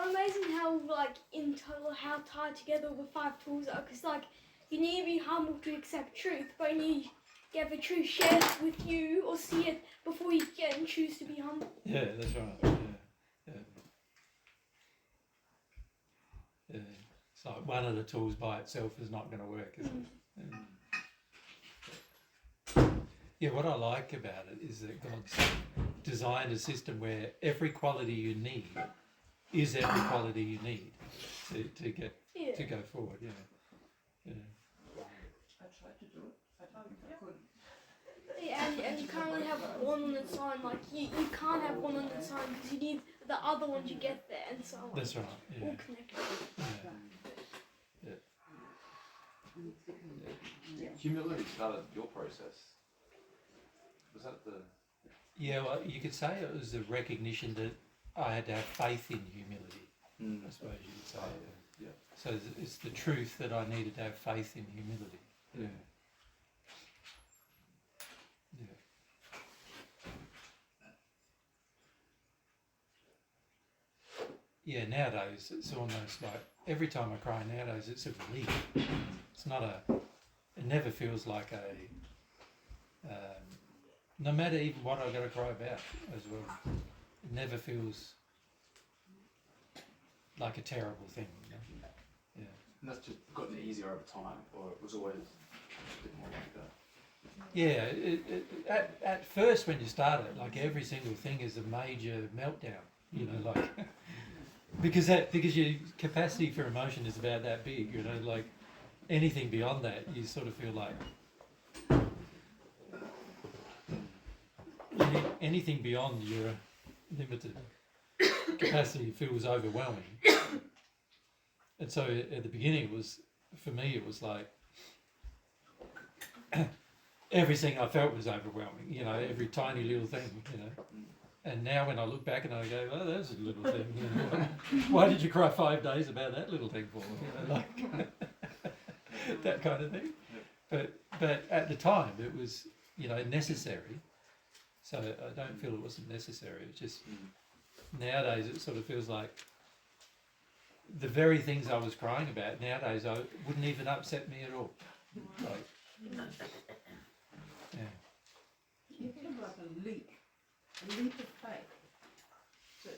amazing how in total how tied together the 5 tools are. Because you need to be humble to accept truth, but you need to get the truth shared with you or see it before you get and choose to be humble. Yeah, that's right. Yeah. It's like one of the tools by itself is not going to work, is it? Yeah, what I like about it is that God's designed a system where every quality you need is every quality you need to get to go forward. Yeah. I tried to do it. I couldn't. Yeah, and you can't really have one on its own. You can't have one on its own because you need the other one to get there, and so on. That's right. Yeah. All connected. Humility started your process. Was that the... Yeah, well, you could say it was a recognition that I had to have faith in humility, I suppose you could say. Yeah. So it's the truth that I needed to have faith in humility. Yeah. Yeah, nowadays it's almost like every time I cry nowadays it's a relief. It's not it never feels like no matter even what I've got to cry about as well, it never feels like a terrible thing. Yeah. And that's just gotten easier over time, or it was always a bit more like that? Yeah, at first when you start it, every single thing is a major meltdown, because your capacity for emotion is about that big, anything beyond that you sort of feel like anything beyond your limited capacity feels overwhelming. And so at the beginning for me it was like everything I felt was overwhelming, every tiny little thing, And now when I look back and I go, oh, that's a little thing, why did you cry 5 days about that little thing for? That kind of thing. But at the time it was, necessary. So I don't feel it wasn't necessary. It's just nowadays it sort of feels like the very things I was crying about nowadays I wouldn't even upset me at all. Yeah. You feel like a leap of faith to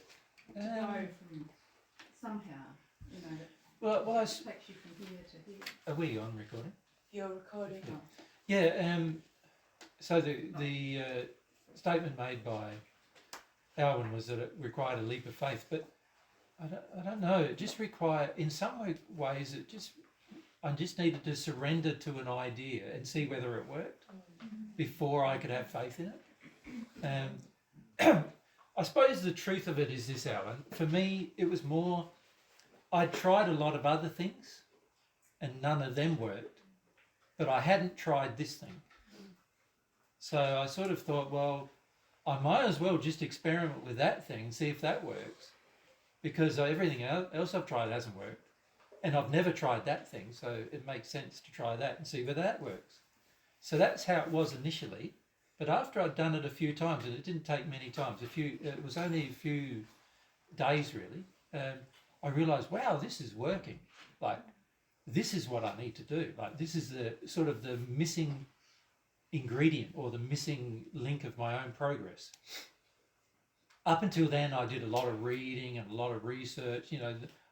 go from somehow, Well, takes you from here to here. Are we on recording? You're recording. Yeah. So the statement made by Alwyn was that it required a leap of faith, but I don't know. It just required, in some ways, I just needed to surrender to an idea and see whether it worked before I could have faith in it. I suppose the truth of it is this, Alan. For me, it was more, I tried a lot of other things and none of them worked, but I hadn't tried this thing. So I sort of thought, well, I might as well just experiment with that thing and see if that works, because everything else I've tried hasn't worked, and I've never tried that thing, so it makes sense to try that and see whether that works. So that's how it was initially, but after I'd done it a few times, and it didn't take many times, it was only a few days really, I realised, wow, this is working. This is what I need to do. This is the sort of the missing ingredient or the missing link of my own progress. Up until then, I did a lot of reading and a lot of research.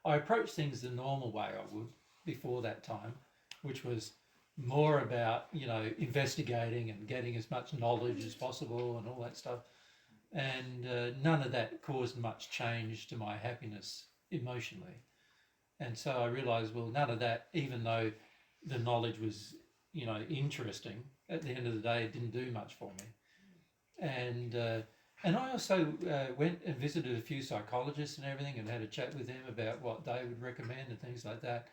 I approached things the normal way I would before that time, which was more about, investigating and getting as much knowledge as possible and all that stuff. And none of that caused much change to my happiness emotionally. And so I realised, well, none of that, even though the knowledge was, interesting, at the end of the day, it didn't do much for me. And I also went and visited a few psychologists and everything and had a chat with them about what they would recommend and things like that.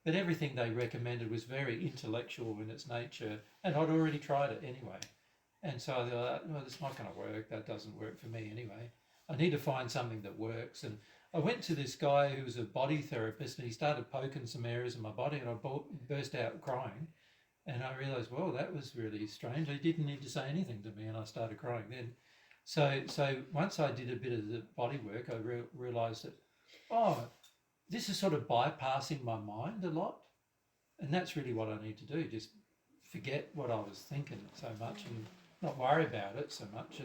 But everything they recommended was very intellectual in its nature, and I'd already tried it anyway. And so I thought, well, it's not going to work. That doesn't work for me anyway. I need to find something that works. And I went to this guy who was a body therapist, and he started poking some areas of my body, and I burst out crying. And I realised, well, that was really strange. I didn't need to say anything to me, and I started crying then. So once I did a bit of the body work, I realised that oh, this is sort of bypassing my mind a lot. And that's really what I need to do, just forget what I was thinking so much and not worry about it so much,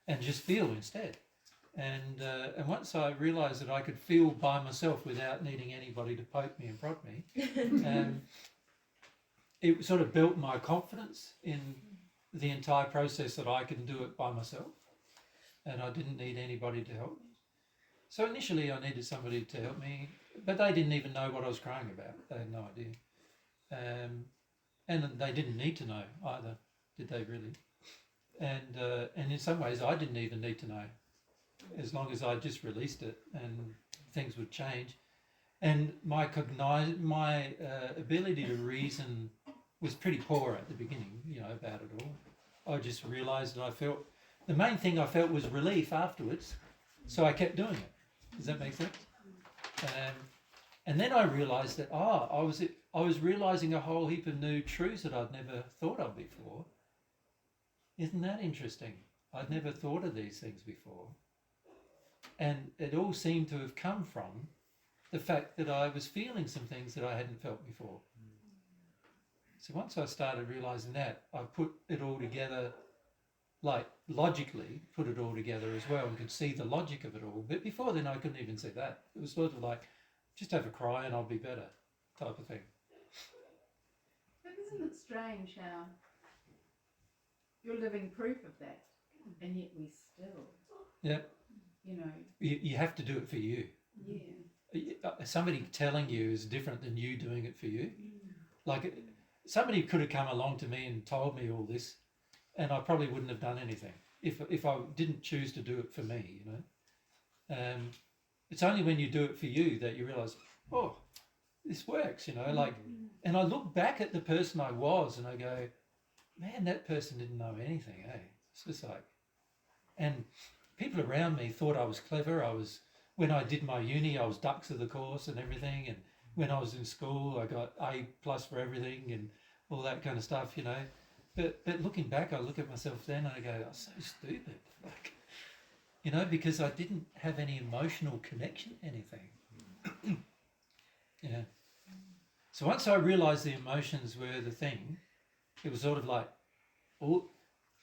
and just feel instead. And once I realised that I could feel by myself without needing anybody to poke me and prod me, it sort of built my confidence in the entire process that I can do it by myself, and I didn't need anybody to help me. So initially I needed somebody to help me, but they didn't even know what I was crying about. They had no idea. And they didn't need to know either, did they really? And in some ways I didn't even need to know, as long as I just released it and things would change. And my ability to reason was pretty poor at the beginning, about it all. I just realised that the main thing I felt was relief afterwards, so I kept doing it. Does that make sense? And then I realised that, I was realising a whole heap of new truths that I'd never thought of before. Isn't that interesting? I'd never thought of these things before. And it all seemed to have come from the fact that I was feeling some things that I hadn't felt before. So once I started realising that, I put it all together, like logically put it all together as well, and could see the logic of it all. But before then I couldn't even see that. It was sort of like, just have a cry and I'll be better type of thing. But isn't it strange how you're living proof of that, and yet we still, Yeah. You have to do it for you. Yeah. Somebody telling you is different than you doing it for you. Like somebody could have come along to me and told me all this, and I probably wouldn't have done anything if I didn't choose to do it for me. It's only when you do it for you that you realise, oh, this works. And I look back at the person I was and I go, man, that person didn't know anything. It's just like, and people around me thought I was clever. When I did my uni, I was dux of the course and everything. And when I was in school, I got A+ for everything and all that kind of stuff, But looking back, I look at myself then and I go, I'm so stupid. Because I didn't have any emotional connection to anything. Yeah. So once I realised the emotions were the thing, it was sort of like,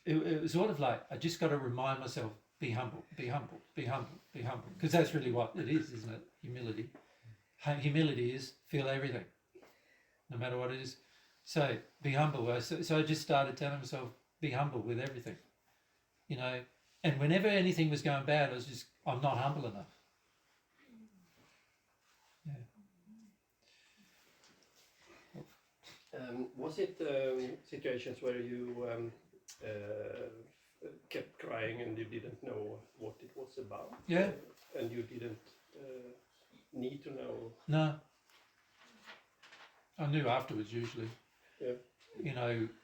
it was sort of like, I just got to remind myself, be humble, be humble, be humble, be humble. Because that's really what it is, isn't it? Humility. Humility is feel everything, no matter what it is. So be humble. So I just started telling myself, be humble with everything. And whenever anything was going bad, I'm not humble enough. Yeah. Was it situations where you kept crying and you didn't know what it was about? Yeah. And you didn't need to know? No. I knew afterwards usually. Yeah.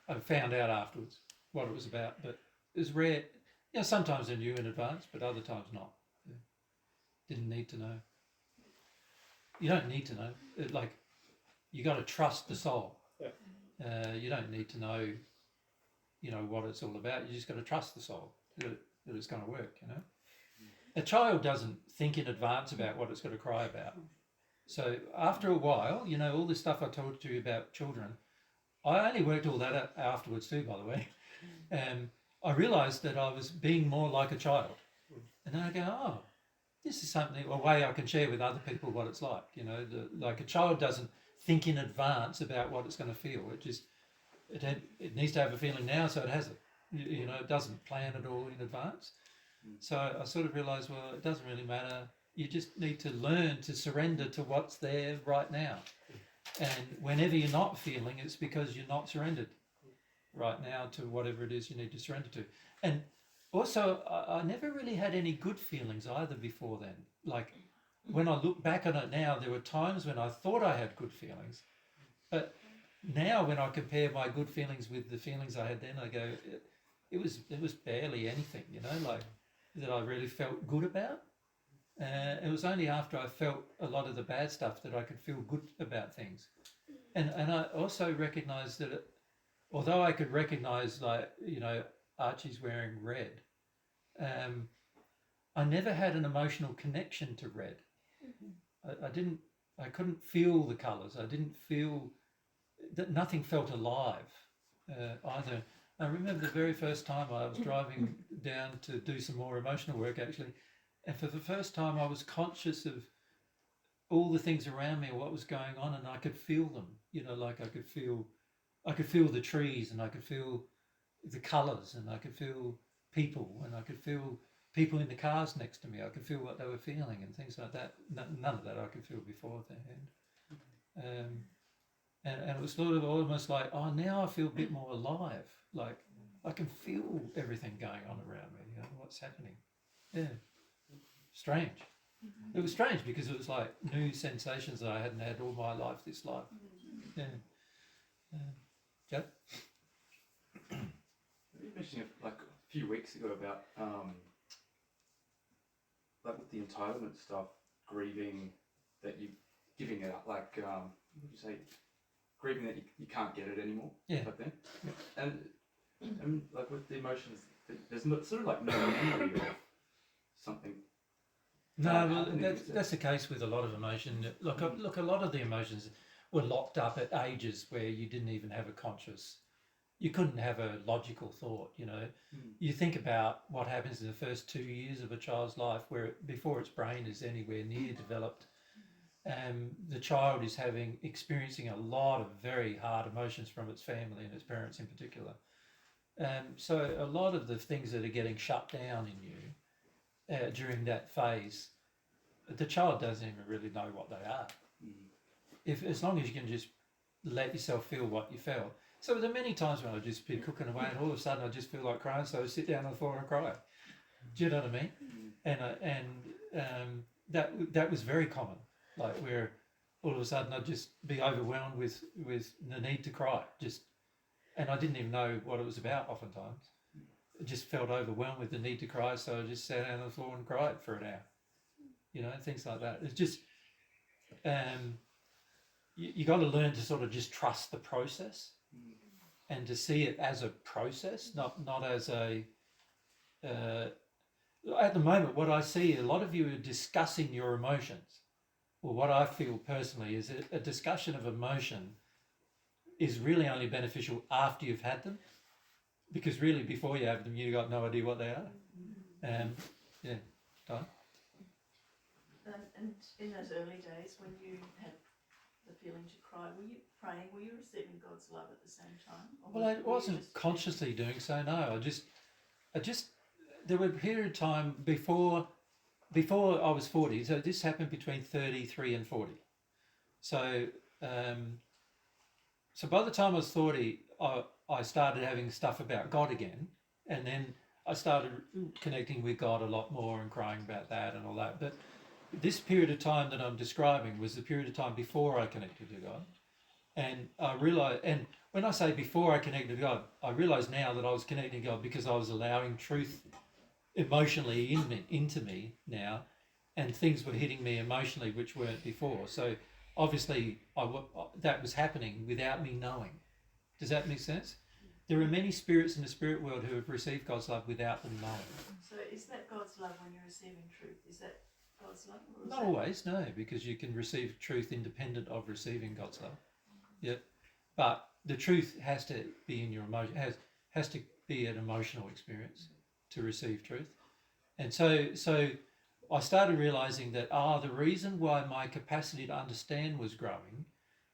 I found out afterwards what it was about, but it was rare. Sometimes I knew in advance, but other times not. Yeah. Didn't need to know. You don't need to know. You got to trust the soul. Yeah. You don't need to know, what it's all about. You just got to trust the soul that it's going to work. A child doesn't think in advance about what it's going to cry about. So after a while, all this stuff I told you about children, I only worked all that out afterwards too, by the way. I realised that I was being more like a child. And then I go, oh, this is a way I can share with other people what it's like. Like a child doesn't think in advance about what it's going to feel. It needs to have a feeling now, so it has it. It doesn't plan it all in advance. So I sort of realised, well, it doesn't really matter. You just need to learn to surrender to what's there right now. And whenever you're not feeling, it's because you're not surrendered right now to whatever it is you need to surrender to. And also, I never really had any good feelings either before then. Like, when I look back on it now, there were times when I thought I had good feelings. But now when I compare my good feelings with the feelings I had then, I go, it was barely anything, that I really felt good about. It was only after I felt a lot of the bad stuff that I could feel good about things. And I also recognised that although I could recognise, Archie's wearing red, I never had an emotional connection to red. I couldn't feel the colours. I didn't feel that, nothing felt alive either. I remember the very first time I was driving down to do some more emotional work actually, and for the first time I was conscious of all the things around me, what was going on, and I could feel them. You know, like I could feel the trees, and I could feel the colours, and I could feel people, and I could feel people in the cars next to me. I could feel what they were feeling and things like that. None of that I could feel beforehand. And it was sort of almost like, oh, now I feel a bit more alive. Like I can feel everything going on around me. You know, what's happening? Yeah, strange. It was strange because it was like new sensations that I hadn't had all my life. This life. Yeah. Joe? You mentioned like a few weeks ago about like with the entitlement stuff, grieving that you giving it up, like what would you say, grieving that you can't get it anymore. Yeah. Like then, and like with the emotions, there's sort of like no memory of something. No, well, that's the case with a lot of emotion. Look, a lot of the emotions were locked up at ages where you didn't even have a conscious. You couldn't have a logical thought, you know. You think about what happens in the first 2 years of a child's life, where before its brain is anywhere near developed, the child is experiencing a lot of very hard emotions from its family and its parents in particular. So a lot of the things that are getting shut down in you during that phase, the child doesn't even really know what they are. As long as you can just let yourself feel what you felt. So there are many times when I'd just be cooking away and all of a sudden I just feel like crying, so I sit down on the floor and cry. Do you know what I mean? And that was very common, like where all of a sudden I'd just be overwhelmed with the need to cry, and I didn't even know what it was about oftentimes. I just felt overwhelmed with the need to cry, so I just sat down on the floor and cried for an hour. You know, things like that. It's just, you got to learn to sort of just trust the process. And to see it as a process, not as a. At the moment, what I see, a lot of you are discussing your emotions. Well, what I feel personally is a discussion of emotion is really only beneficial after you've had them, because really before you have them, you've got no idea what they are. Yeah, Di? And in those early days, when you had the feeling to cry, were you praying? Were you receiving God's love at the same time? Well, I wasn't consciously doing so. No, I just. There were a period of time before I was 40. So this happened between 33 and 40. So, so by the time I was 40, I started having stuff about God again, and then I started connecting with God a lot more and crying about that and all that. But this period of time that I'm describing was the period of time before I connected to God. And I realized, and when I say before I connected to God, I realize now that I was connecting to God because I was allowing truth emotionally into me now, and things were hitting me emotionally which weren't before. So obviously that was happening without me knowing. Does that make sense? There are many spirits in the spirit world who have received God's love without them knowing. So is that God's love when you're receiving truth? Is that God's love? Or is Not always, no, because you can receive truth independent of receiving God's love. Yeah, but the truth has to be in your emotion. Has to be an emotional experience to receive truth, and so I started realizing that the reason why my capacity to understand was growing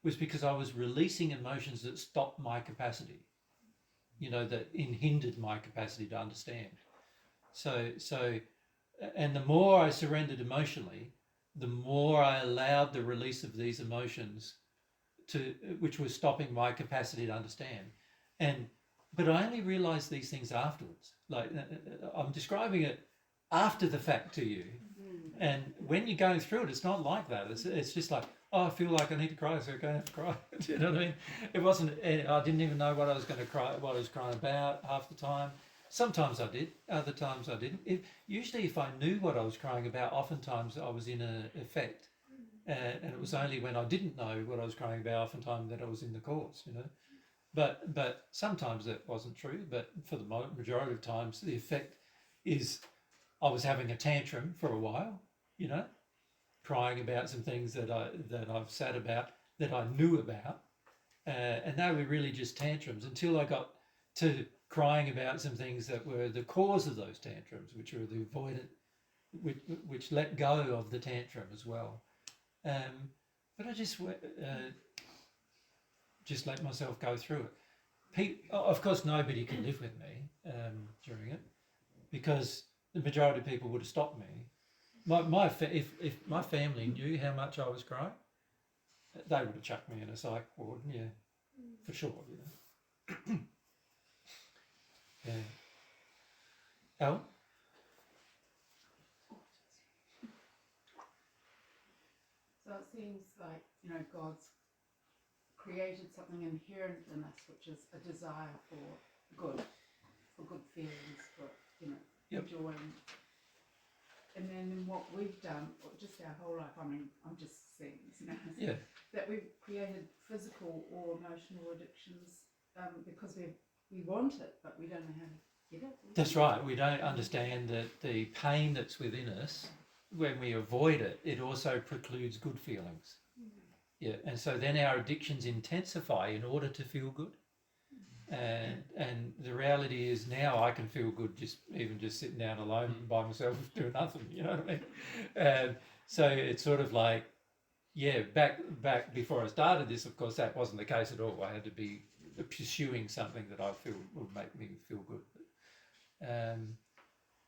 was because I was releasing emotions that stopped my capacity. You know, that hindered my capacity to understand. So, and the more I surrendered emotionally, the more I allowed the release of these emotions which was stopping my capacity to understand. But I only realized these things afterwards. Like I'm describing it after the fact to you. And when you're going through it, it's not like that. It's just like, I feel like I need to cry, so I'm going to have to cry. Do you know what I mean? It wasn't, I didn't even know what I was going to cry, what I was crying about half the time. Sometimes I did, other times I didn't. Usually if I knew what I was crying about, oftentimes I was in an effect. And it was only when I didn't know what I was crying about, oftentimes, that I was in the cause, you know. But sometimes that wasn't true. But for the majority of times, the effect is I was having a tantrum for a while, you know, crying about some things that I've sat about, that I knew about, and they were really just tantrums until I got to crying about some things that were the cause of those tantrums, which were the avoidant, which let go of the tantrum as well. But I just let myself go through it. Of course, nobody could live with me during it, because the majority of people would have stopped me. If my family knew how much I was crying, they would have chucked me in a psych ward, yeah, for sure. You know. Yeah. Al? So it seems like, you know, God's created something inherent in us, which is a desire for good feelings, for, you know, Yep. joy. And then what we've done, or just our whole life, I mean, I'm just seeing this now, Yeah. that we've created physical or emotional addictions because we want it, but we don't know how to get it. That's right. We don't understand that the pain that's within us, when we avoid it, it also precludes good feelings. Yeah, and so then our addictions intensify in order to feel good. And the reality is now I can feel good just sitting down alone by myself doing nothing. You know what I mean? And so it's sort of like, yeah, back before I started this, of course, that wasn't the case at all. I had to be pursuing something that I feel would make me feel good.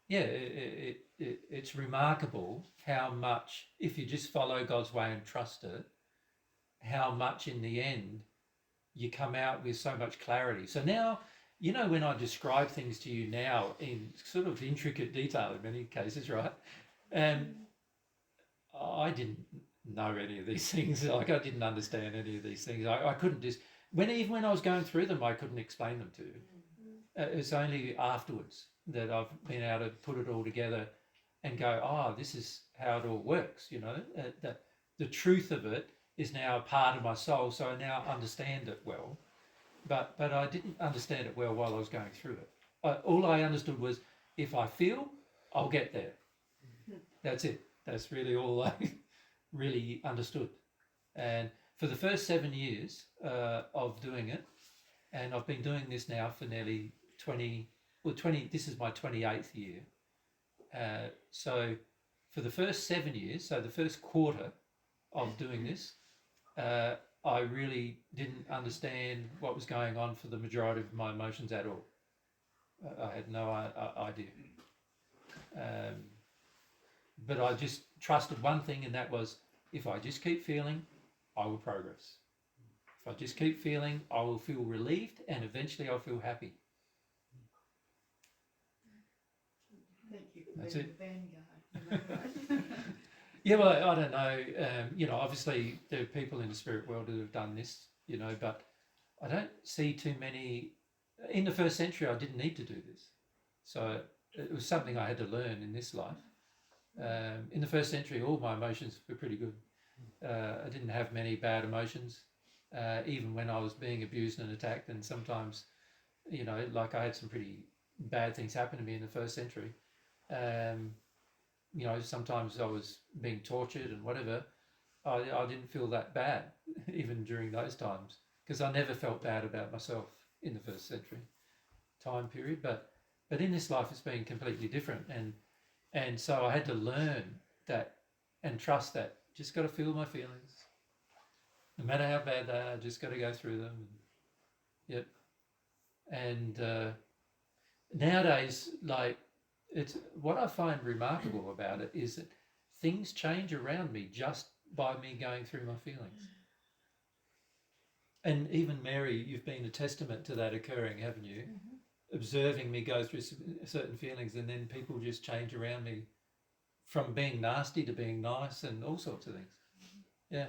Yeah, it's remarkable how much, if you just follow God's way and trust it, how much in the end you come out with so much clarity. So now, you know, when I describe things to you now in sort of intricate detail in many cases, right? I didn't know any of these things. Like, I didn't understand any of these things. I couldn't just, even when I was going through them, I couldn't explain them to you. It's only afterwards that I've been able to put it all together and go, oh, this is how it all works, you know, that the truth of it is now a part of my soul, so I now understand it well. But I didn't understand it well while I was going through it. All I understood was, if I feel, I'll get there. That's it. That's really all I really understood. And for the first 7 years of doing it, and I've been doing this now for nearly 20, this is my 28th year. So for the first 7 years, so the first quarter of doing this, I really didn't understand what was going on for the majority of my emotions at all. I had no idea. But I just trusted one thing, and that was, if I just keep feeling, I will progress. If I just keep feeling, I will feel relieved, and eventually I'll feel happy. Thank you for That's being it. the vanguard. Yeah, well, I don't know. You know, obviously there are people in the spirit world who have done this, you know, but I don't see too many. In the first century, I didn't need to do this. So it was something I had to learn in this life. In the first century, all my emotions were pretty good. I didn't have many bad emotions, even when I was being abused and attacked. And sometimes, you know, like I had some pretty bad things happen to me in the first century. You know, sometimes I was being tortured and whatever. I didn't feel that bad, even during those times, because I never felt bad about myself in the first century time period. But in this life, it's been completely different. And so I had to learn that and trust that. Just got to feel my feelings. No matter how bad they are, just got to go through them. Yep. And nowadays, like, it's what I find remarkable about it is that things change around me just by me going through my feelings. And even Mary, you've been a testament to that occurring, haven't you? Observing me go through certain feelings, and then people just change around me from being nasty to being nice and all sorts of things. Yeah.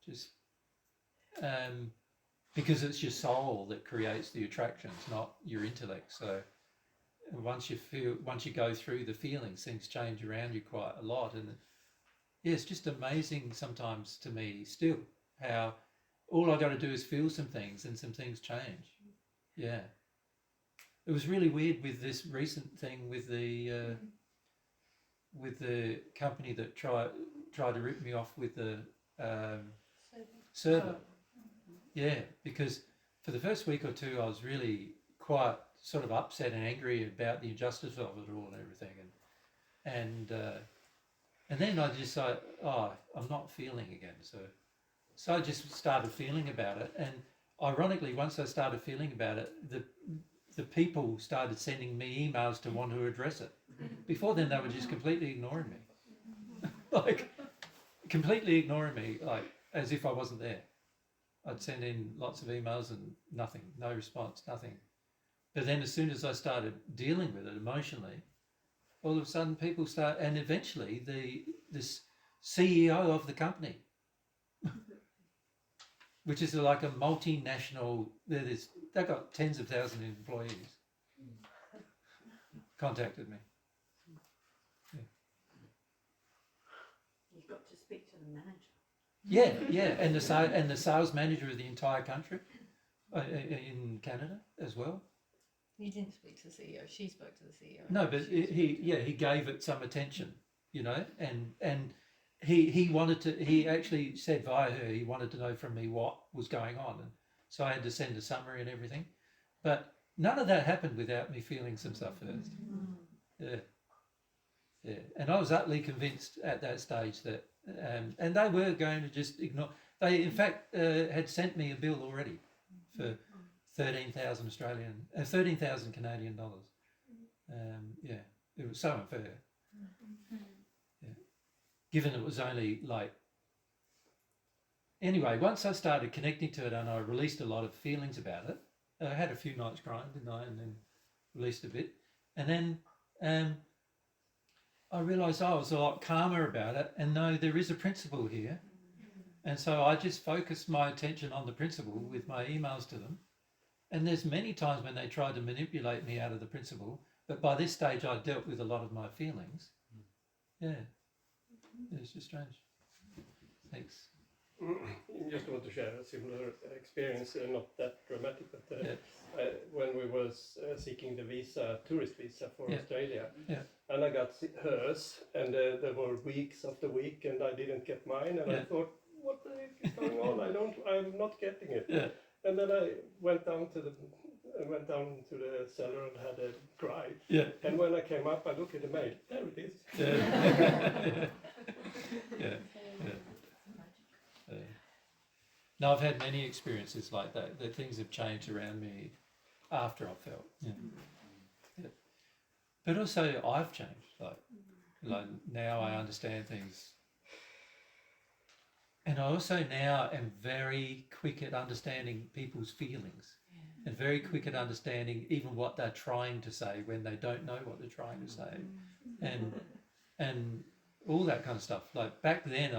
Just because it's your soul that creates the attractions, not your intellect. So once you go through the feelings, things change around you quite a lot. And yeah, it's just amazing sometimes to me still how all I got to do is feel some things and some things change. Yeah. It was really weird with this recent thing with the company that tried to rip me off with the server. Yeah, because for the first week or two, I was really quite sort of upset and angry about the injustice of it all and everything, and then I just like, oh, I'm not feeling again, so I just started feeling about it, and ironically, once I started feeling about it, the people started sending me emails to want to address it. Before then, they were just completely ignoring me, like completely ignoring me, like as if I wasn't there. I'd send in lots of emails and nothing, no response, nothing. But then as soon as I started dealing with it emotionally, all of a sudden people start, and eventually this CEO of the company, which is like a multinational, they've got tens of thousands of employees, contacted me. You've got to speak to the manager. Yeah, and the sales manager of the entire country in Canada as well. You didn't speak to the CEO. She spoke to the CEO. No, but he gave it some attention, you know, and he wanted to. He actually said via her he wanted to know from me what was going on, and so I had to send a summary and everything. But none of that happened without me feeling some stuff first. Yeah, and I was utterly convinced at that stage that, and they were going to just ignore. They in fact had sent me a bill already for 13,000 Canadian dollars. Yeah, it was so unfair. Yeah. Given it was only like. Anyway, once I started connecting to it and I released a lot of feelings about it, I had a few nights crying, didn't I? And then released a bit, and then I realised I was a lot calmer about it. And no, there is a principle here, and so I just focused my attention on the principle with my emails to them. And there's many times when they tried to manipulate me out of the principle, but by this stage I dealt with a lot of my feelings. Yeah, it's just strange. Thanks. Just want to share a similar experience, not that dramatic, but Yeah. when we was seeking the visa, tourist visa for Yeah. Australia, Yeah. and I got hers, and there were weeks after week, and I didn't get mine, and Yeah. I thought, what the heck is going on? I'm not getting it. Yeah. And then I went down to the cellar and had a cry. Yeah. And when I came up, I looked at the mail. There it is. Yeah. Yeah. No, I've had many experiences like that. That things have changed around me after I felt. Yeah. But also, I've changed. Like now, I understand things. And I also now am very quick at understanding people's feelings, and very quick at understanding even what they're trying to say when they don't know what they're trying to say, and all that kind of stuff. Like back then,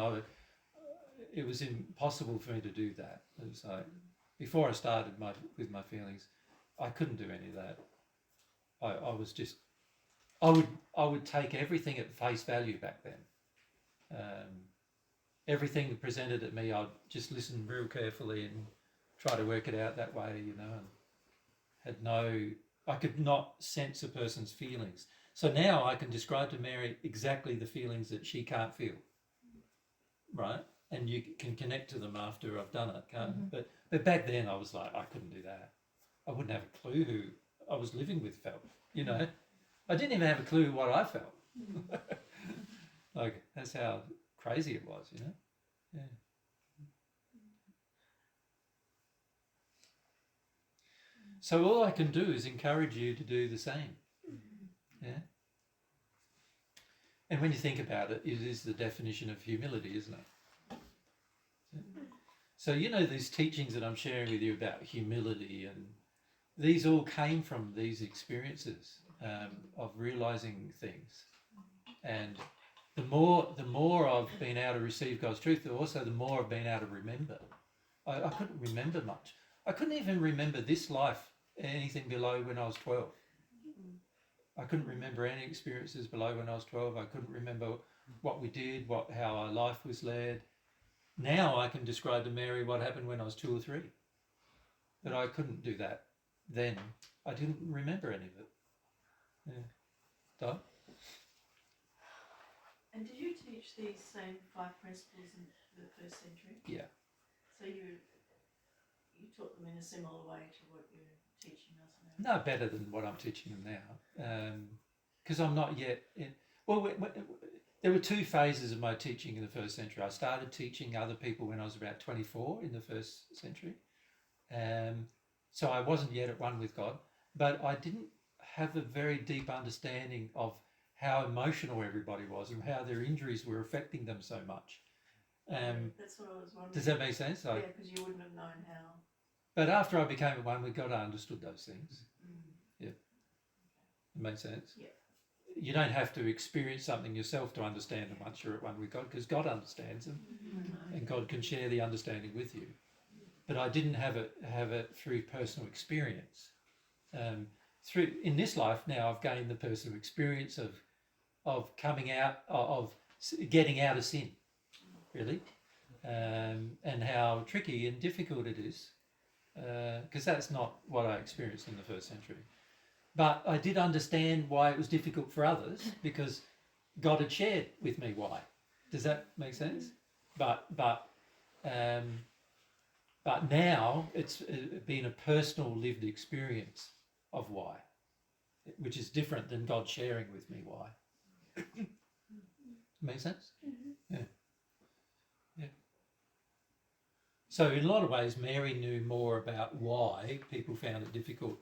it was impossible for me to do that. It was like before I started with my feelings, I couldn't do any of that. I was just, I would take everything at face value back then. Everything presented at me, I'd just listen real carefully and try to work it out that way, you know, and I could not sense a person's feelings. So now I can describe to Mary exactly the feelings that she can't feel, right? And you can connect to them after I've done it, can't you? But back then I was like, I couldn't do that. I wouldn't have a clue who I was living with felt, you know. I didn't even have a clue what I felt. Like, that's how crazy it was, you know. Yeah. So all I can do is encourage you to do the same. Yeah. And when you think about it, it is the definition of humility, isn't it? So you know these teachings that I'm sharing with you about humility, and these all came from these experiences of realizing things. And the more I've been able to receive God's truth, also the more I've been able to remember. I couldn't remember much. I couldn't even remember this life, anything below when I was 12. I couldn't remember any experiences below when I was 12. I couldn't remember what we did, how our life was led. Now I can describe to Mary what happened when I was 2 or 3. But I couldn't do that then. I didn't remember any of it. Yeah. Dot? And did you teach these same 5 principles in the first century? Yeah. So you taught them in a similar way to what you're teaching us now? No, better than what I'm teaching them now, because I'm not yet in. Well, there were 2 phases of my teaching in the first century. I started teaching other people when I was about 24 in the first century, so I wasn't yet at one with God, but I didn't have a very deep understanding of how emotional everybody was and how their injuries were affecting them so much. That's what I was wondering. Does that make sense? Yeah, because you wouldn't have known how. But after I became at one with God, I understood those things. Yeah, it makes sense. Yeah. You don't have to experience something yourself to understand them once you're at one with God, because God understands them, and God can share the understanding with you. But I didn't have it through personal experience. In this life now, I've gained the personal experience of coming out of getting out of sin, really, and how tricky and difficult it is, because that's not what I experienced in the first century. But I did understand why it was difficult for others, because God had shared with me why. Does that make sense? But now it's been a personal lived experience of why, which is different than God sharing with me why. Make sense? Yeah. Yeah. So in a lot of ways, Mary knew more about why people found it difficult.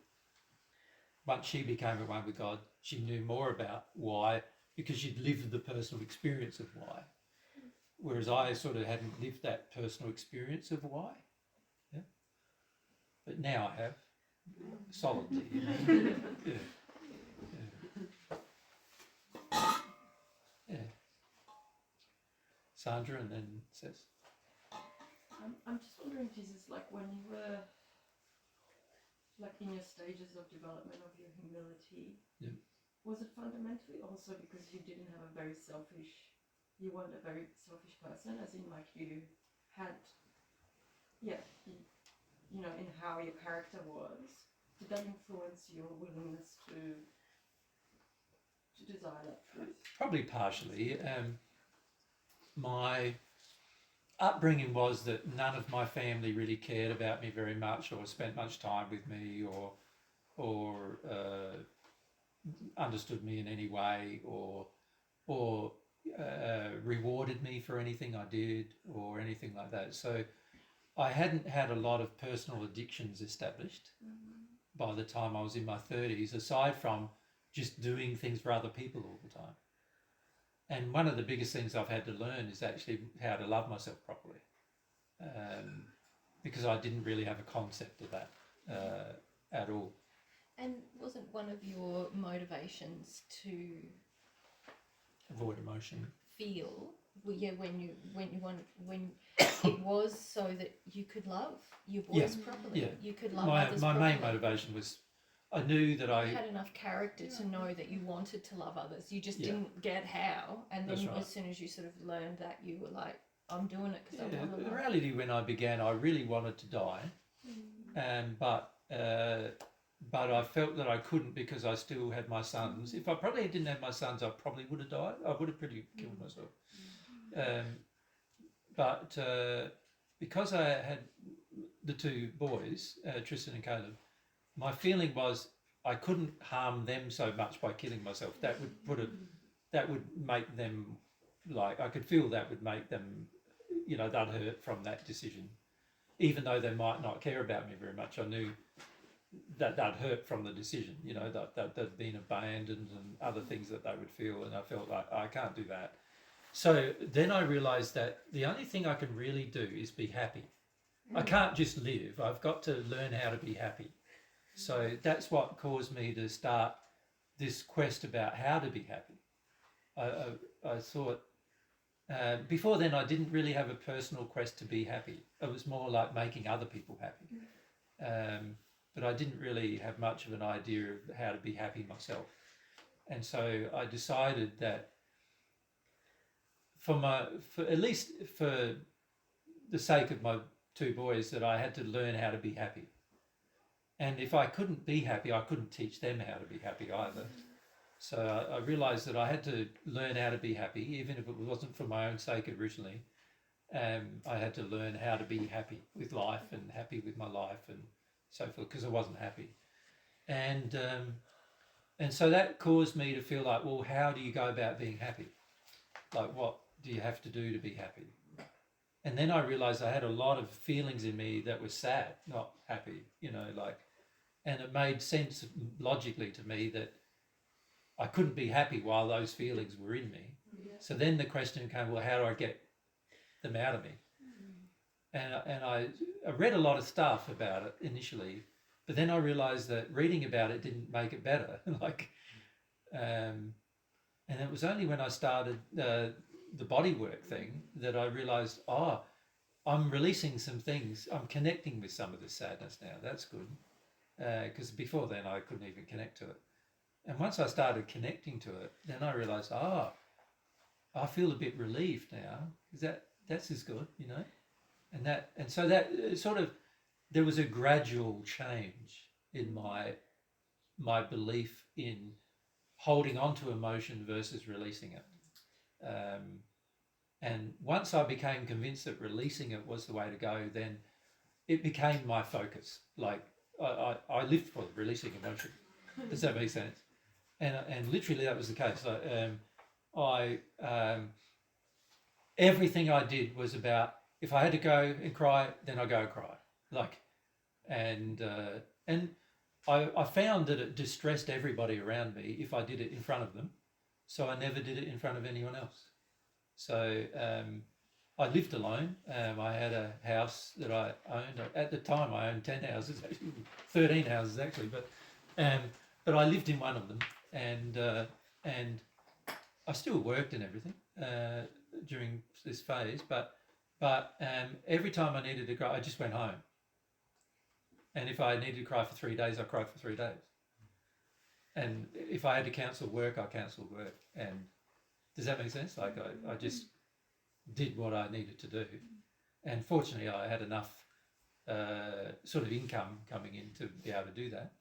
Once she became at one with God, she knew more about why, because she'd lived the personal experience of why. Whereas I sort of hadn't lived that personal experience of why. Yeah. But now I have, solidly. Yeah. Yeah. Sandra, and then Seth. I'm just wondering, Jesus, like when you were like in your stages of development of your humility, yeah. Was it fundamentally also because you didn't have a very selfish, you weren't a very selfish person, as in like you had, you know, in how your character was, did that influence your willingness to desire that truth? Probably partially. My upbringing was that none of my family really cared about me very much, or spent much time with me, or understood me in any way, or rewarded me for anything I did, or anything like that. So I hadn't had a lot of personal addictions established by the time I was in my 30s, aside from just doing things for other people all the time. And one of the biggest things I've had to learn is actually how to love myself properly, because I didn't really have a concept of that at all. And wasn't one of your motivations to Avoid emotion. feel, well, yeah, when it was so that you could love your boys properly, Yeah. you could love My others main properly. motivation was, I knew that You had enough character to know that you wanted to love others. You just didn't get how, and then That's right. as soon as you sort of learned that, you were like, I'm doing it because I want to in love. reality, when I began, I really wanted to die, but I felt that I couldn't because I still had my sons. If I probably didn't have my sons, I probably would have died. I would have pretty killed myself. But because I had the 2 boys, Tristan and Caleb, my feeling was I couldn't harm them so much by killing myself. That would make them, like, I could feel that would make them, you know, they'd hurt from that decision. Even though they might not care about me very much, I knew that they'd hurt from the decision, you know, that they'd been abandoned and other things that they would feel, and I felt like I can't do that. So then I realised that the only thing I can really do is be happy. I can't just live, I've got to learn how to be happy. So that's what caused me to start this quest about how to be happy. I thought, before then I didn't really have a personal quest to be happy. It was more like making other people happy. But I didn't really have much of an idea of how to be happy myself. And so I decided that at least for the sake of my 2 boys, that I had to learn how to be happy. And if I couldn't be happy, I couldn't teach them how to be happy either. So I realised that I had to learn how to be happy, even if it wasn't for my own sake originally. I had to learn how to be happy with life and happy with my life and so forth, because I wasn't happy. And so that caused me to feel like, well, how do you go about being happy? Like, what do you have to do to be happy? And then I realised I had a lot of feelings in me that were sad, not happy, and it made sense logically to me that I couldn't be happy while those feelings were in me. Yeah. So then the question came, well, how do I get them out of me? And I read a lot of stuff about it initially, but then I realised that reading about it didn't make it better. And it was only when I started the body work thing that I realised, I'm releasing some things. I'm connecting with some of the sadness now. That's good. Because before then I couldn't even connect to it. And once I started connecting to it, then I realised, I feel a bit relieved now. That's as good, And so that sort of, there was a gradual change in my belief in holding on to emotion versus releasing it. And once I became convinced that releasing it was the way to go, then it became my focus. Like I lived for releasing emotion. Does that make sense? And literally that was the case. Everything I did was about, if I had to go and cry, then I go and cry. And I found that it distressed everybody around me if I did it in front of them. So I never did it in front of anyone else. So I lived alone. I had a house that I owned. At the time, I owned 10 houses, actually 13 houses actually, but I lived in one of them, and I still worked and everything during this phase. But every time I needed to cry, I just went home. And if I needed to cry for 3 days, I cried for 3 days. And if I had to cancel work, I cancelled work. And does that make sense? Like I just did what I needed to do. And fortunately, I had enough sort of income coming in to be able to do that.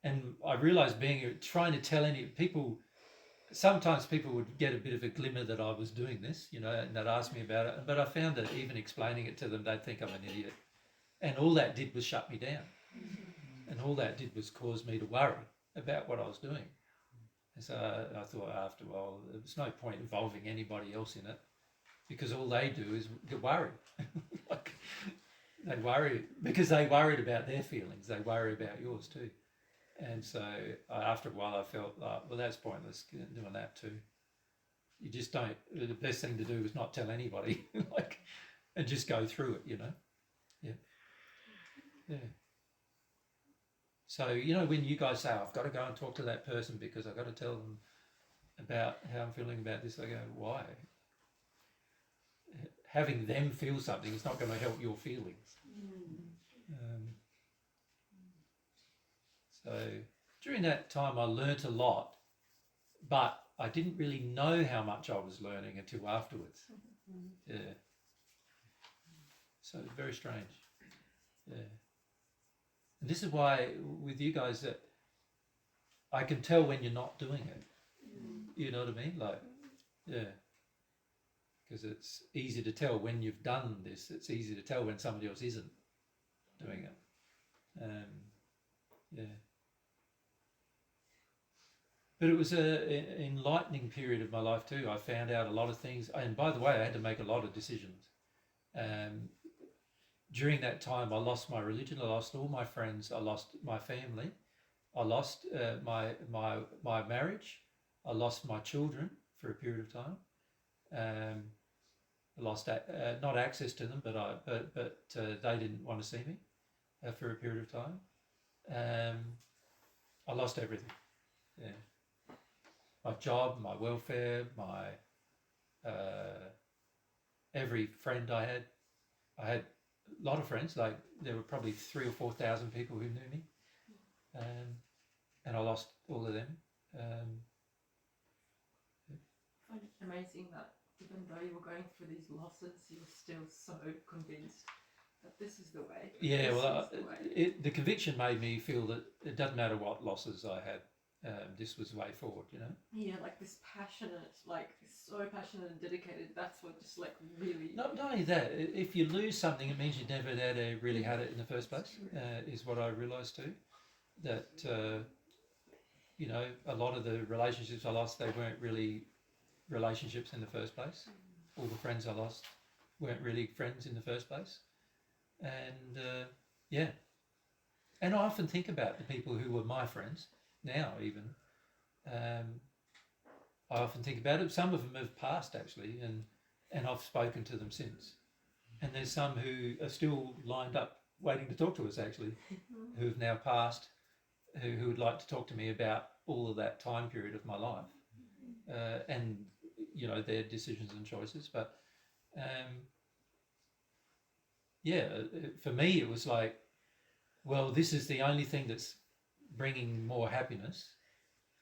And I realised trying to tell any people, sometimes people would get a bit of a glimmer that I was doing this, and they'd ask me about it. But I found that even explaining it to them, they'd think I'm an idiot. And all that did was shut me down. And all that did was cause me to worry about what I was doing. And so I thought after a while, there was no point involving anybody else in it, because all they do is get worried. They worry because they worried about their feelings. They worry about yours too. And so after a while, I felt like, well, that's pointless doing that too. You just don't. The best thing to do is not tell anybody, and just go through it. Yeah. So when you guys say, I've got to go and talk to that person because I've got to tell them about how I'm feeling about this, I go, why? Having them feel something is not going to help your feelings. So during that time, I learnt a lot, but I didn't really know how much I was learning until afterwards. Yeah. So it's very strange. Yeah. And this is why with you guys that I can tell when you're not doing it. You know what I mean? Yeah. Because it's easy to tell when you've done this. It's easy to tell when somebody else isn't doing it. Yeah. But it was an enlightening period of my life too. I found out a lot of things. And by the way, I had to make a lot of decisions. During that time, I lost my religion. I lost all my friends. I lost my family. I lost my marriage. I lost my children for a period of time. I lost not access to them, but they didn't want to see me for a period of time. I lost everything. Yeah. My job, my welfare, my every friend I had a lot of friends. Like there were probably 3,000 or 4,000 people who knew me, and I lost all of them. I find it amazing that even though you were going through these losses, you were still so convinced that this is the way. Yeah, This well, is the way. the conviction made me feel that it doesn't matter what losses I had, this was the way forward, you know. Yeah, like this passionate, like so passionate and dedicated. That's what just like really. Not only that, if you lose something, it means you never had really had it in the first place, is what I realised too. That, you know, a lot of the relationships I lost, they weren't really relationships in the first place. All the friends I lost weren't really friends in the first place. And, yeah. And I often think about the people who were my friends, now even. I often think about it. Some of them have passed, actually, and I've spoken to them since. And there's some who are still lined up waiting to talk to us, actually, who have now passed, who would like to talk to me about all of that time period of my life, and, you know, their decisions and choices. But, yeah, for me, it was like, well, this is the only thing that's bringing more happiness,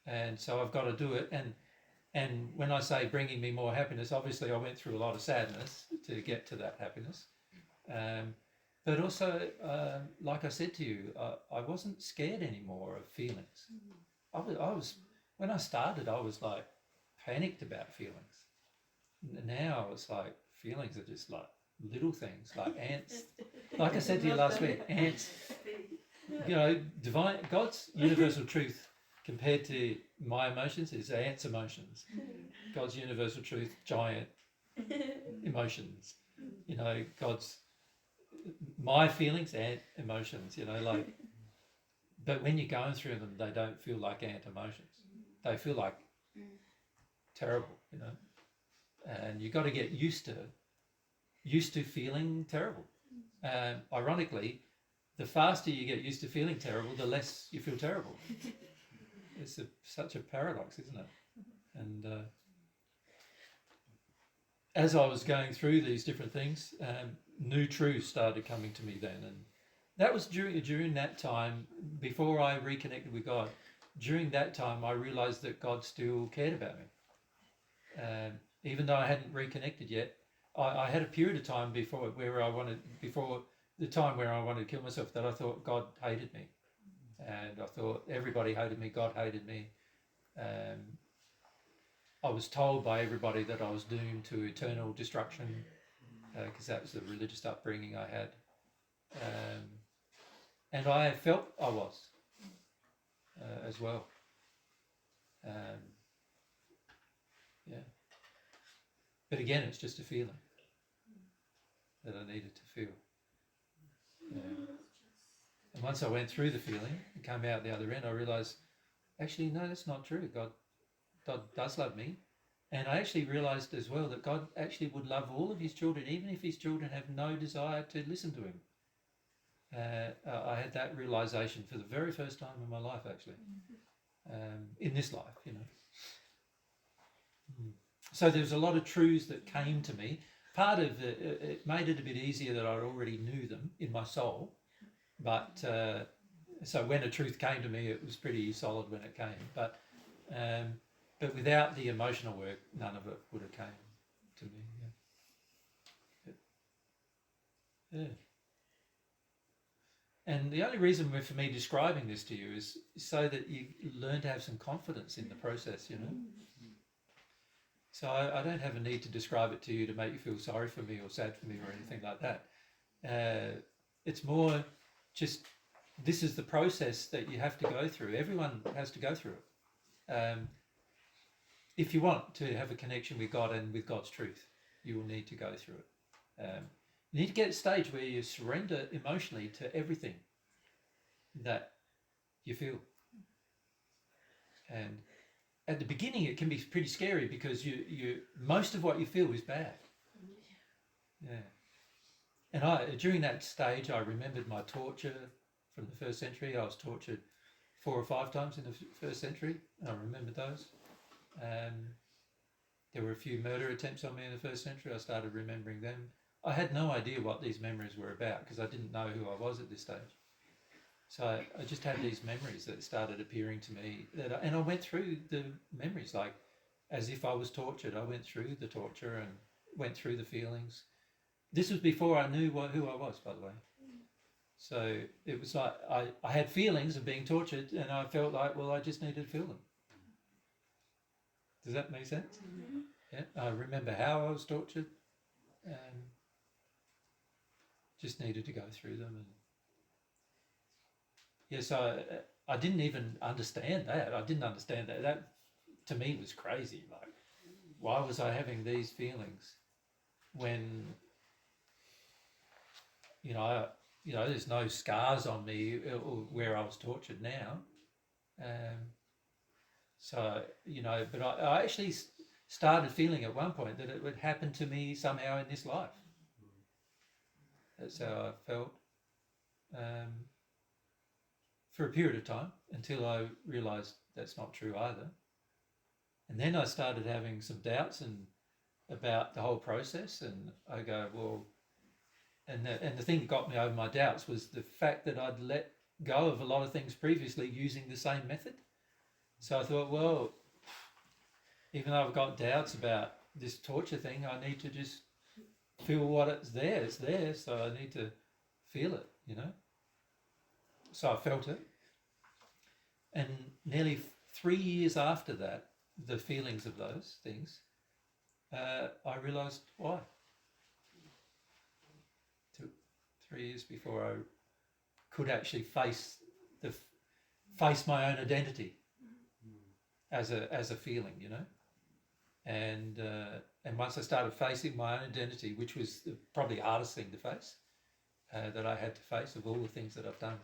and so I've got to do it. And when I say bringing me more happiness, obviously I went through a lot of sadness to get to that happiness. But also, like I said to you, I wasn't scared anymore of feelings. I was when I started, I was like panicked about feelings. Now it's like feelings are just like little things, like ants. Like I said to you last week, ants. You know, divine God's universal truth compared to my emotions is ants' emotions. God's universal truth, giant emotions. You know, my feelings, ant emotions. You know, like, but when you're going through them, they don't feel like ant emotions. They feel like terrible. You know, and you got to get used to feeling terrible. Ironically, the faster you get used to feeling terrible, the less you feel terrible. It's such a paradox, isn't it? And as I was going through these different things, new truths started coming to me then. And that was during that time, before I reconnected with God, during that time I realised that God still cared about me. Even though I hadn't reconnected yet, I had a period of time before the time where I wanted to kill myself, that I thought God hated me. And I thought everybody hated me, God hated me. I was told by everybody that I was doomed to eternal destruction, because that was the religious upbringing I had. And I felt I was as well. Yeah. But again, it's just a feeling that I needed to feel. And once I went through the feeling and came out the other end, I realised, actually, no, that's not true. God does love me. And I actually realised as well that God actually would love all of his children, even if his children have no desire to listen to him. I had that realisation for the very first time in my life, actually, in this life, you know. So there was a lot of truths that came to me. Part of it made it a bit easier that I already knew them in my soul. But so when a truth came to me, it was pretty solid when it came. But without the emotional work, none of it would have came to me. Yeah. And the only reason for me describing this to you is so that you learn to have some confidence in the process, you know. So I don't have a need to describe it to you to make you feel sorry for me or sad for me or anything like that. It's more just, this is the process that you have to go through. Everyone has to go through it. If you want to have a connection with God and with God's truth, you will need to go through it. You need to get to a stage where you surrender emotionally to everything that you feel. And at the beginning, it can be pretty scary because you most of what you feel is bad. Yeah. And during that stage, I remembered my torture from the first century. I was tortured 4 or 5 times in the first century. I remembered those. There were a few murder attempts on me in the first century. I started remembering them. I had no idea what these memories were about because I didn't know who I was at this stage. So I just had these memories that started appearing to me, and I went through the memories like as if I was tortured. I went through the torture and went through the feelings, this was before I knew who I was, by the way. So it was like I had feelings of being tortured, and I felt like, well, I just needed to feel them. Does that make sense? Yeah. I remember how I was tortured, and just needed to go through them. And yes, I didn't even understand that. I didn't understand that. That to me was crazy. Like, why was I having these feelings when there's no scars on me where I was tortured now. But I actually started feeling at one point that it would happen to me somehow in this life. That's how I felt for a period of time, until I realised that's not true either. And then I started having some doubts about the whole process, and I go, well, and the thing that got me over my doubts was the fact that I'd let go of a lot of things previously using the same method. So I thought, well, even though I've got doubts about this torture thing, I need to just feel what it's there. It's there, so I need to feel it, So I felt it. And nearly 3 years after that, the feelings of those things, I realised why. 3 years before I could actually face my own identity as a feeling, And once I started facing my own identity, which was probably the hardest thing to face, that I had to face of all the things that I've done,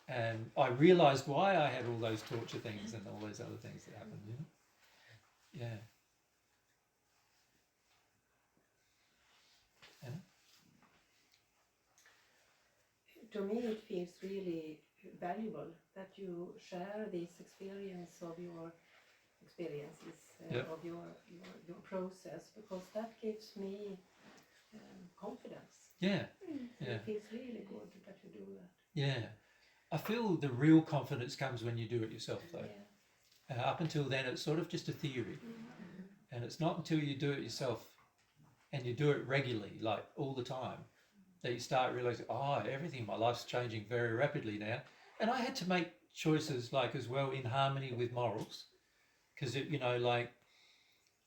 and I realised why I had all those torture things and all those other things that happened, Yeah. To me, it feels really valuable that you share this experiences of your process, because that gives me confidence. Yeah. It feels really good that you do that. Yeah. I feel the real confidence comes when you do it yourself, though. Yeah. Up until then, it's sort of just a theory. And it's not until you do it yourself and you do it regularly, like all the time, that you start realizing, everything in my life's changing very rapidly now. And I had to make choices, like, as well, in harmony with morals, because like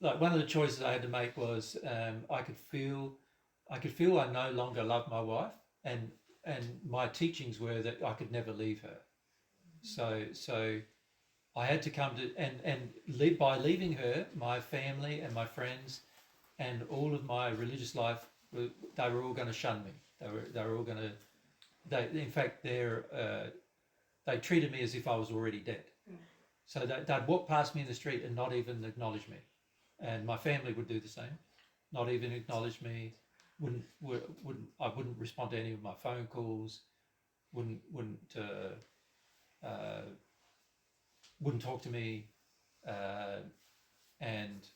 one of the choices I had to make was I could feel I no longer love my wife, and my teachings were that I could never leave her. So I had to come to and live by leaving her, my family and my friends, and all of my religious life. They were all going to shun me. They were all going to. In fact, they treated me as if I was already dead. So they'd walk past me in the street and not even acknowledge me, and my family would do the same, not even acknowledge me. I wouldn't respond to any of my phone calls. Wouldn't talk to me, and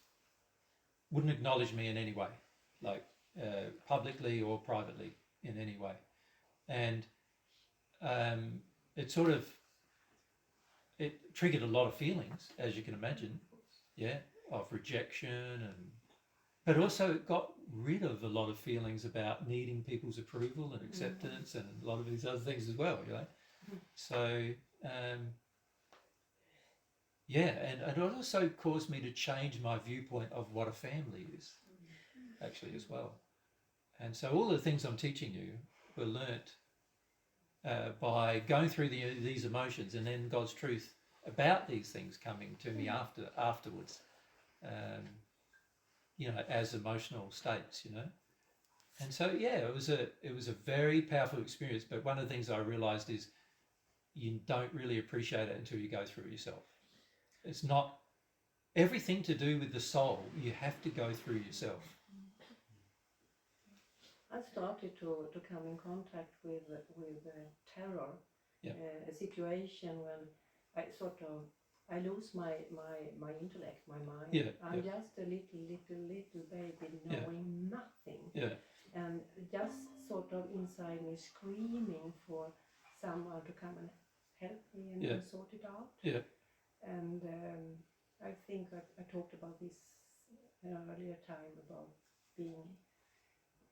wouldn't acknowledge me in any way, like publicly or privately in any way. And it triggered a lot of feelings, as you can imagine, of rejection, but also it got rid of a lot of feelings about needing people's approval and acceptance and a lot of these other things as well, So and it also caused me to change my viewpoint of what a family is, actually, as well. And so all the things I'm teaching you were learnt by going through these emotions, and then God's truth about these things coming to me afterwards, as emotional states, And so it was a very powerful experience. But one of the things I realised is you don't really appreciate it until you go through it yourself. It's not everything to do with the soul. You have to go through yourself. I started to come in contact with terror, a situation when I lose my intellect, my mind. I'm just a little baby knowing nothing, and just sort of inside me screaming for someone to come and help me and sort it out. And I think I talked about this earlier time about being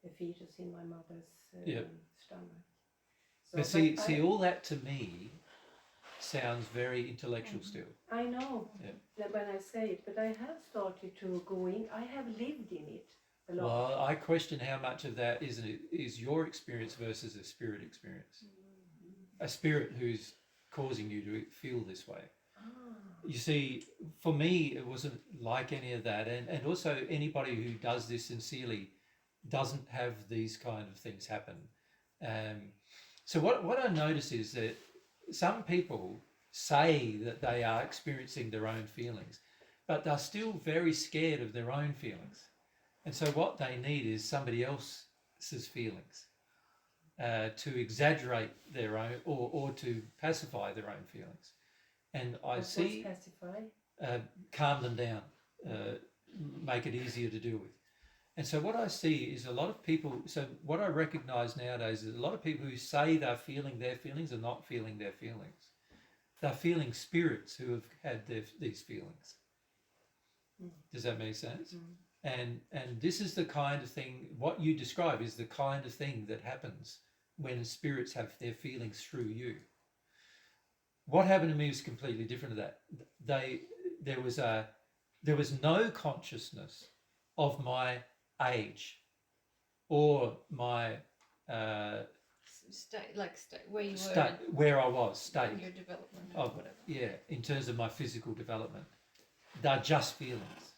a fetus in my mother's stomach. So, But see, all that to me sounds very intellectual still. I know Yeah. when I say it, but I have started to go in. I have lived in it a lot. Well, I question how much of that is your experience versus a spirit experience. A spirit who's causing you to feel this way. You see, for me, it wasn't like any of that. And also anybody who does this sincerely doesn't have these kind of things happen. So what I notice is that some people say that they are experiencing their own feelings, but they're still very scared of their own feelings. And so what they need is somebody else's feelings to exaggerate their own or to pacify their own feelings. And I see pacify? Calm them down, make it easier to deal with. And so what I see is a lot of people, so what I recognize nowadays is a lot of people who say they're feeling their feelings are not feeling their feelings. They're feeling spirits who have had these feelings. Does that make sense? And this is the kind of thing, what you describe is the kind of thing that happens when spirits have their feelings through you. What happened to me was completely different to that. There was no consciousness of my age or my where you state, were where I was, state in your development or of whatever. yeah, in terms of my physical development. They're just feelings,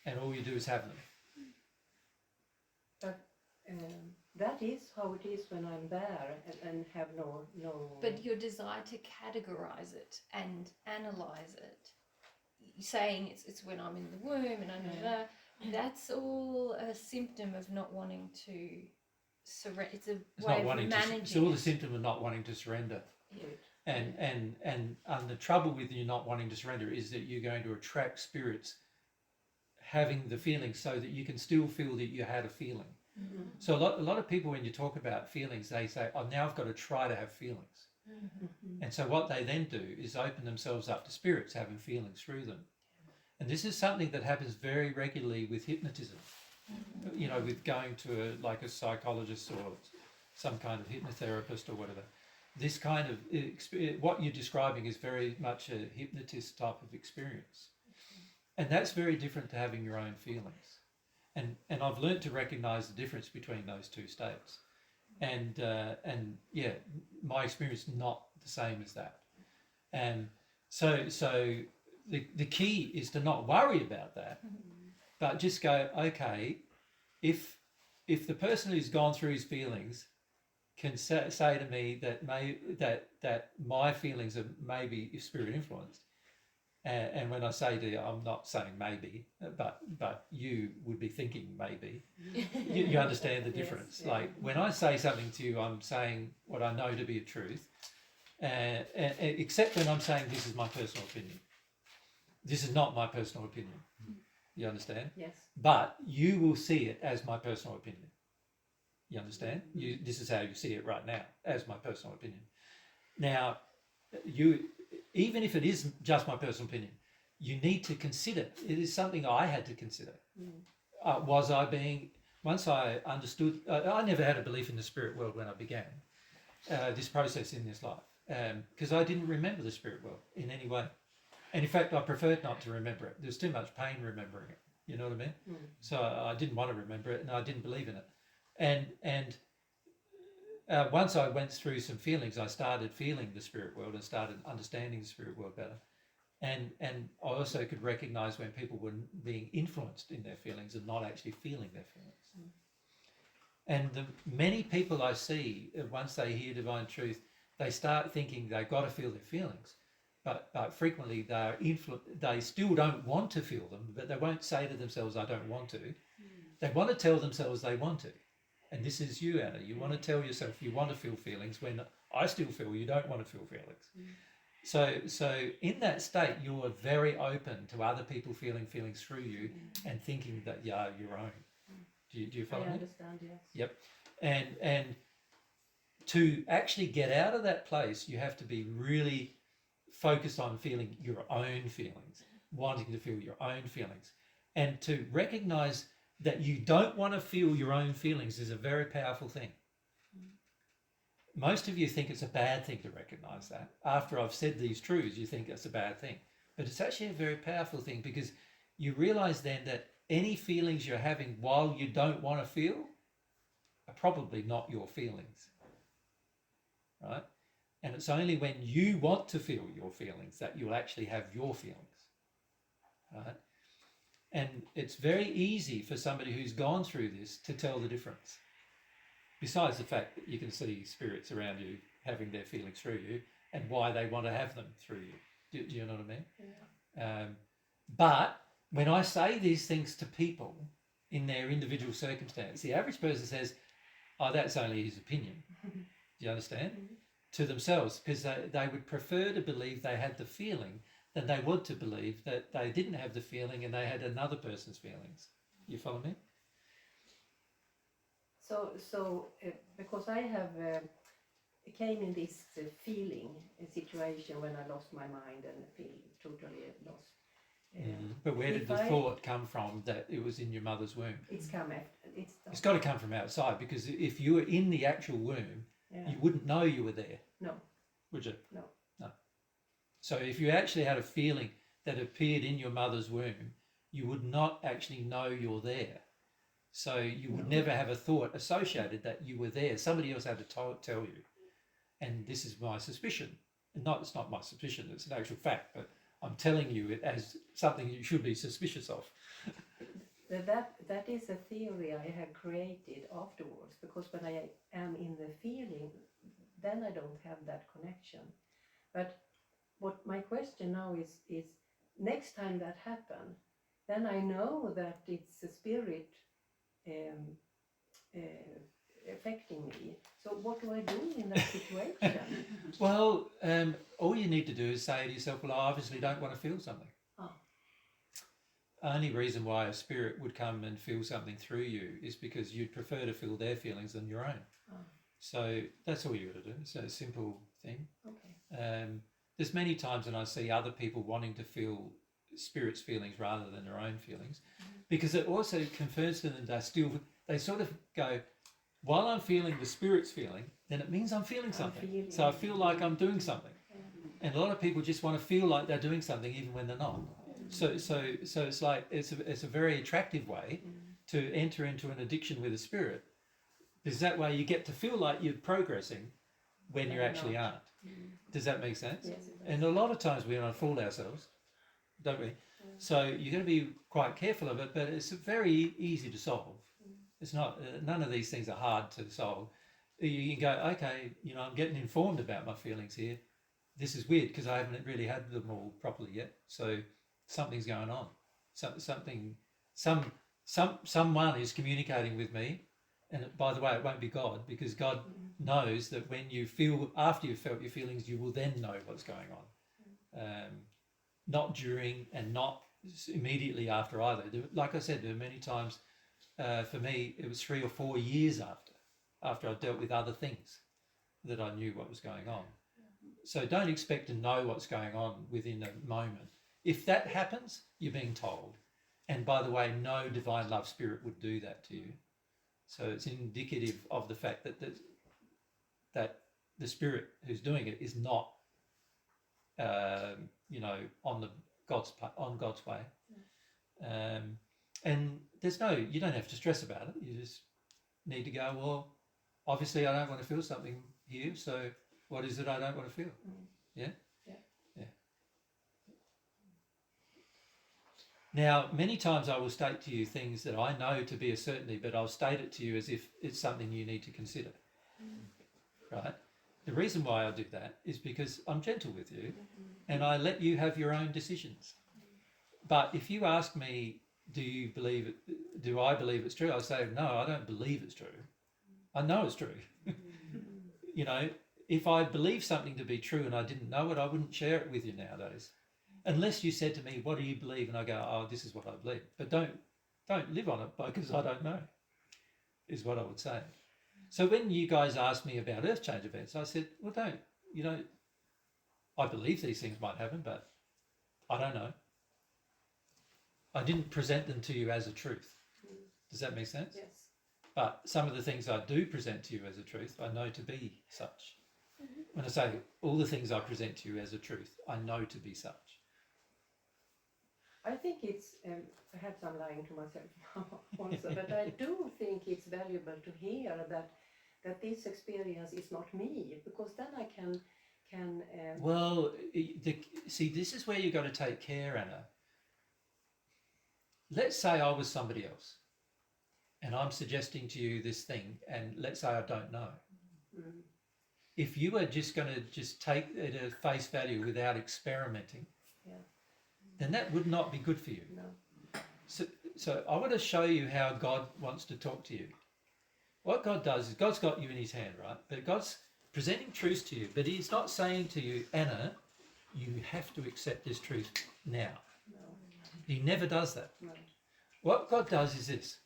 and all you do is have them. But that is how it is when I'm there and have no. But your desire to categorize it and analyze it, saying it's when I'm in the womb and I know that, that's all a symptom of not wanting to surrender. It's way of managing. It's all the symptom of not wanting to surrender. Yeah. And the trouble with you not wanting to surrender is that you're going to attract spirits having the feeling so that you can still feel that you had a feeling. Mm-hmm. So a lot of people, when you talk about feelings, they say, oh, now I've got to try to have feelings. Mm-hmm. And so what they then do is open themselves up to spirits having feelings through them. And this is something that happens very regularly with hypnotism. Mm-hmm. You know, with going to a psychologist or some kind of hypnotherapist or whatever. This kind of what you're describing is very much a hypnotist type of experience. And that's very different to having your own feelings. And I've learned to recognize the difference between those two states. And yeah, my experience is not the same as that. And so the key is to not worry about that, but just go, okay, if the person who's gone through his feelings can say to me that my feelings are maybe spirit influenced, and when I say to you, I'm not saying maybe, but you would be thinking maybe. You understand the difference. Yes, yeah. Like when I say something to you, I'm saying what I know to be a truth, except when I'm saying this is my personal opinion. This is not my personal opinion. You understand? Yes. But you will see it as my personal opinion. You understand? This is how you see it right now, as my personal opinion. Now, even if it is just my personal opinion, you need to consider. It is something I had to consider. Once I understood, I never had a belief in the spirit world when I began this process in this life, because I didn't remember the spirit world in any way. And in fact, I preferred not to remember it. There's too much pain remembering it. You know what I mean? So I didn't want to remember it, and I didn't believe in it. And once I went through some feelings, I started feeling the spirit world and started understanding the spirit world better. And I also could recognize when people were being influenced in their feelings and not actually feeling their feelings. And the many people I see, once they hear divine truth, they start thinking they've got to feel their feelings. But frequently they still don't want to feel them, but they won't say to themselves, I don't want to. They want to tell themselves they want to. And this is you, Anna. You want to tell yourself you want to feel feelings when I still feel you don't want to feel feelings. So in that state, you're very open to other people feeling feelings through you and thinking that you are your own. Do you follow me? I understand, yes. Yep. And to actually get out of that place, you have to be really focused on feeling your own feelings, wanting to feel your own feelings, and to recognize that you don't want to feel your own feelings is a very powerful thing. Most of you think it's a bad thing to recognize that. After I've said these truths, you think it's a bad thing. But it's actually a very powerful thing, because you realize then that any feelings you're having while you don't want to feel are probably not your feelings, right? And it's only when you want to feel your feelings that you'll actually have your feelings, right? And it's very easy for somebody who's gone through this to tell the difference. Besides the fact that you can see spirits around you having their feelings through you and why they want to have them through you. Do you know what I mean? Yeah. But when I say these things to people in their individual circumstance, the average person says, oh, that's only his opinion. Do you understand? To themselves, because they would prefer to believe they had the feeling than they would to believe that they didn't have the feeling and they had another person's feelings. You follow me? So because I have came in this feeling situation when I lost my mind and feel totally lost. But where did if the I- thought come from that it was in your mother's womb? It's come after. It's got to come from outside, because if you were in the actual womb, Yeah. you wouldn't know you were there, No. would you? No. No. So if you actually had a feeling that appeared in your mother's womb, you would not actually know you're there. So you would never have a thought associated that you were there. Somebody else had to tell you. And this is my suspicion. It's not my suspicion, it's an actual fact, but I'm telling you it as something you should be suspicious of. That is a theory I have created afterwards, because when I am in the feeling, then I don't have that connection. But what my question now is next time that happens, then I know that it's a spirit affecting me. So what do I do in that situation? Well, all you need to do is say to yourself, well, I obviously don't want to feel something. Oh. Only reason why a spirit would come and feel something through you is because you'd prefer to feel their feelings than your own. Oh. So that's all you got to do. It's a simple thing. Okay. There's many times when I see other people wanting to feel spirits' feelings rather than their own feelings, because it also confirms to them they sort of go, while I'm feeling the spirit's feeling, then it means I'm feeling something. So I feel like I'm doing something. And a lot of people just want to feel like they're doing something even when they're not. So it's like it's a very attractive way to enter into an addiction with a spirit, because that way you get to feel like you're progressing when you actually aren't. Does that make sense? Yes, it does. And a lot of times we unfool ourselves, don't we? So you're going to be quite careful of it, but it's very easy to solve. It's not. None of these things are hard to solve. You can go, okay, I'm getting informed about my feelings here. This is weird because I haven't really had them all properly yet. So something's going on. Someone is communicating with me. And by the way, it won't be God, because God knows that when you feel, after you've felt your feelings, you will then know what's going on. Not during and not immediately after either. Like I said, there are many times, for me, it was 3 or 4 years after I dealt with other things that I knew what was going on. So don't expect to know what's going on within a moment. If that happens, you're being told. And by the way, no divine love spirit would do that to you. So it's indicative of the fact that the spirit who's doing it is not, on God's way. And you don't have to stress about it. You just need to go, well, obviously I don't want to feel something here. So what is it I don't want to feel? Yeah. Now, many times I will state to you things that I know to be a certainty, but I'll state it to you as if it's something you need to consider. Right? The reason why I do that is because I'm gentle with you and I let you have your own decisions. But if you ask me, do I believe it's true? I'll say, no, I don't believe it's true. I know it's true. If I believe something to be true and I didn't know it, I wouldn't share it with you nowadays. Unless you said to me, what do you believe? And I go, oh, this is what I believe. But don't live on it because I don't know, is what I would say. So when you guys asked me about earth change events, I said, well, I believe these things might happen, but I don't know. I didn't present them to you as a truth. Does that make sense? Yes. But some of the things I do present to you as a truth, I know to be such. When I say all the things I present to you as a truth, I know to be such. I think it's, perhaps I'm lying to myself now also, but I do think it's valuable to hear that this experience is not me, because then I can Well, see, this is where you've got to take care, Anna. Let's say I was somebody else, and I'm suggesting to you this thing, and let's say I don't know. Mm. If you are just going to just take it at face value without experimenting, then that would not be good for you. No. So I want to show you how God wants to talk to you. What God does is God's got you in his hand, right? But God's presenting truths to you, but he's not saying to you, Anna, you have to accept this truth now. No. He never does that. No. What God does is this.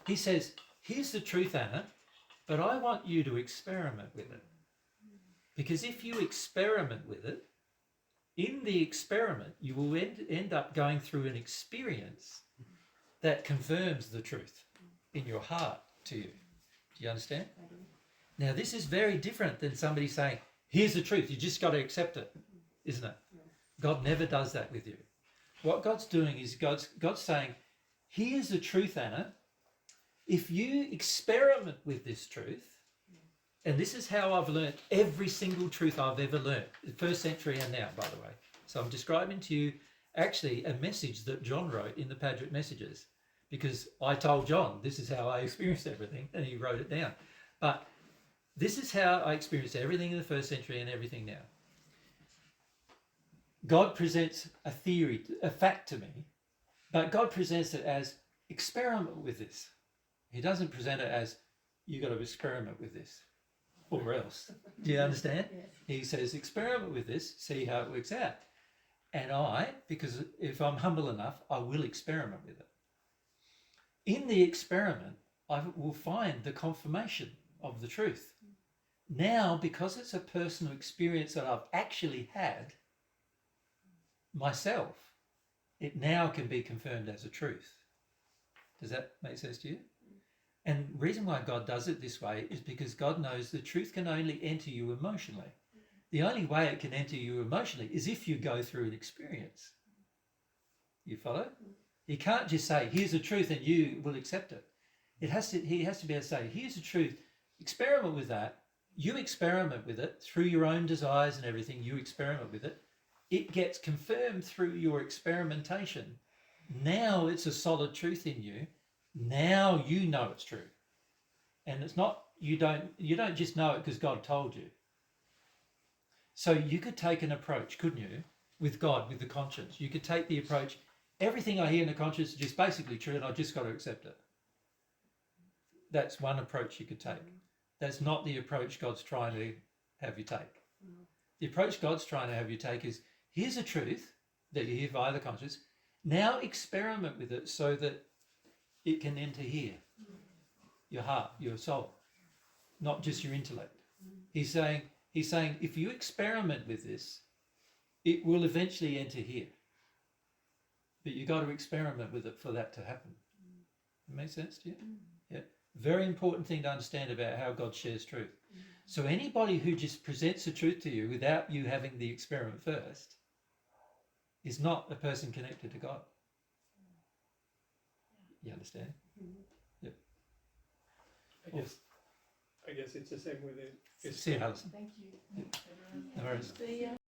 He says, here's the truth, Anna, but I want you to experiment with it. Because if you experiment with it, in the experiment, you will end up going through an experience that confirms the truth in your heart to you. Do you understand? I do. Now, this is very different than somebody saying, here's the truth, you just got to accept it, isn't it? No. God never does that with you. What God's doing is God's saying, here's the truth, Anna. If you experiment with this truth, and this is how I've learnt every single truth I've ever learnt, the first century and now, by the way. So I'm describing to you actually a message that John wrote in the Paget Messages, because I told John this is how I experienced everything, and he wrote it down. But this is how I experienced everything in the first century and everything now. God presents a theory, a fact to me, but God presents it as experiment with this. He doesn't present it as you got to experiment with this. Or else. Do you understand? Yes. He says, experiment with this, see how it works out. And I, because if I'm humble enough, I will experiment with it. In the experiment, I will find the confirmation of the truth. Now, because it's a personal experience that I've actually had myself, it now can be confirmed as a truth. Does that make sense to you? And the reason why God does it this way is because God knows the truth can only enter you emotionally. The only way it can enter you emotionally is if you go through an experience. You follow? He can't just say, here's the truth and you will accept it. He has to be able to say, here's the truth, experiment with that. You experiment with it through your own desires and everything. You experiment with it. It gets confirmed through your experimentation. Now it's a solid truth in you. Now you know it's true. And it's not, you don't just know it because God told you. So you could take an approach, couldn't you, with God, with the conscience. You could take the approach, everything I hear in the conscience is just basically true and I've just got to accept it. That's one approach you could take. That's not the approach God's trying to have you take. The approach God's trying to have you take is, here's a truth that you hear via the conscience. Now experiment with it so that it can enter here, your heart, your soul, not just your intellect. He's saying, if you experiment with this, it will eventually enter here. But you've got to experiment with it for that to happen. It makes sense to you? Yeah. Very important thing to understand about how God shares truth. So anybody who just presents the truth to you without you having the experiment first is not a person connected to God. You understand? Yep. I guess it's the same with it. See you, Alison. Thank you. No worries. The,